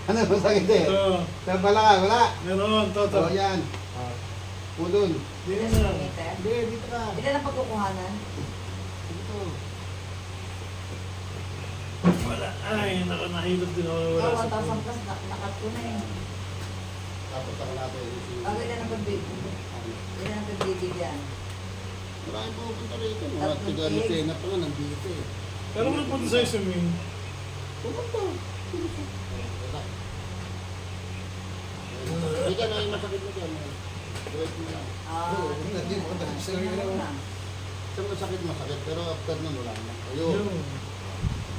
Ano masakit eh? Ito. Sa balakang, wala? Meron, toto. O yan. Pudon. Dito Ilan na. ang meter? Hindi, dito ka. Ilan ang pagkukuhanan? Dito. Wala. Ay, nahilot din ako. Wala Oh, sa 1,000 phone. plus, nakat ko na eh. Tapos ako natin. Bago ilan ang pagbibig? Ilan ang pagbibigyan? Maraming pupunta rito. Mga Tatlong tiga-Lucena pa nga nandito eh. Pero kung punta sa'yo sa main, Pupunta. Wala. Hindi ka na yung masakit mo dyan. Direct mo lang. Ah, Hindi mo ka na. Sa masakit, pero after nun wala na. Ayun, yun.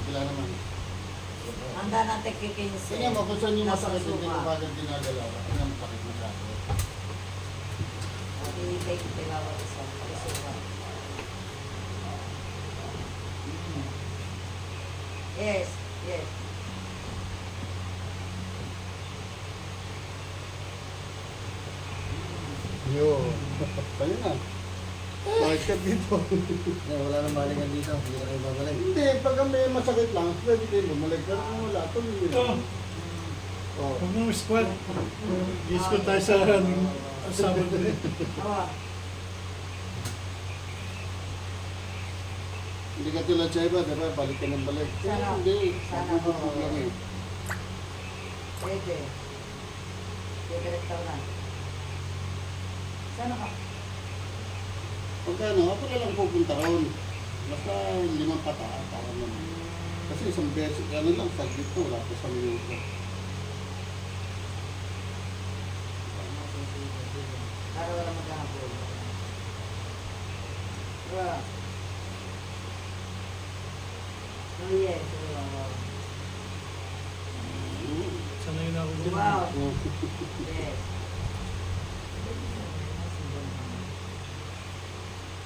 wala naman. Handa natin kay 15. Tingnan mo kung saan yung masakit, Nasa hindi mo suka. bagay ginagalaw. Ano ang masakit mo sa akin? Take it bawat isa. Pagsuka. Yes, yes. Yo. Kaya na. Bakit ka dito? Wala nang balingan dito. Hindi na kayo babalik. Hindi, pag may masakit lang, pwede din bumalik. Pero kung wala, tuloy Ito. lang. Oh. Huwag mo squat. I-squat tayo sa Sabado din. Oh, Hindi ka tulad sa iba, diba? Balik ka ng balik. Sana. Hindi. Sana. Bubukog lang eh. pwede. Direktaw na. Sana ka? Pagkano, ako na lang pupunta ron. Basta 5 pataas, para naman. Kasi isang beses, ano lang, saglit ko, wala pa sa minuto. Para wala maghahabol. Diba? Oh yes. Sanay na ako dyan. Wow. Oh. Yes.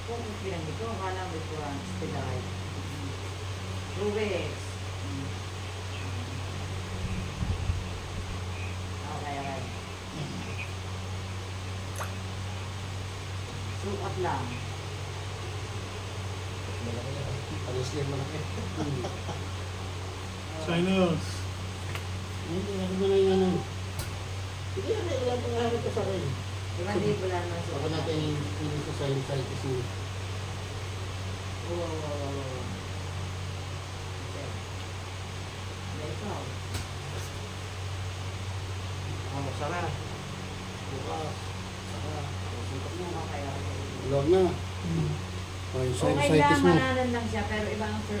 Kung pinang ito, akala mo ito ang stilay. 2 weeks. Okay, okay. Sukat lang. Malaki na. Alis lang malaki. Sinus. Hindi, ako na lang yan. Hindi, wala pang harap ka sa akin. Hindi wala naman Ako sukat. natin yung sa sinusitis mo. Oo. Okay. Ikaw. Oh, sana. Bukas. Saka. Suntok mo. Okay, okay. Vlog na. Oh, yung Okay sinusitis lang, mo. mananan lang siya, pero iba ang sa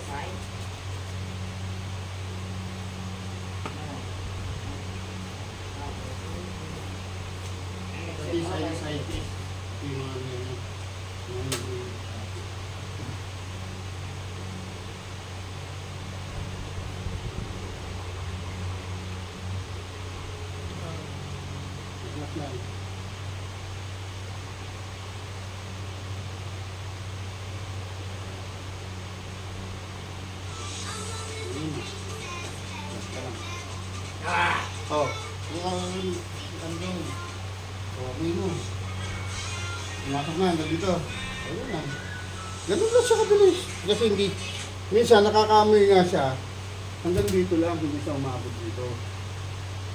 side. Pati sinusitis. Yung mga ganyan. Relax lang. Oh, yung andong. Oh, mino. Pumasok na, nandito. Ayun lang. Ganun lang siya kabilis. Kasi hindi, minsan nakakamoy nga siya. Hanggang dito lang, hindi siya umabot dito.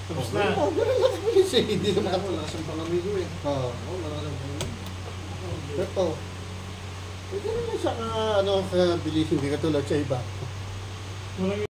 Tapos na. Oh, ganun lang kabilis eh. Hindi naman Wala ko lakas ang palamigo eh. Oo. Oo, malakas ang palamigo. Ito. Eh, ganun lang siya ka, ano, kabilis. Hindi ka tulad sa iba. Walang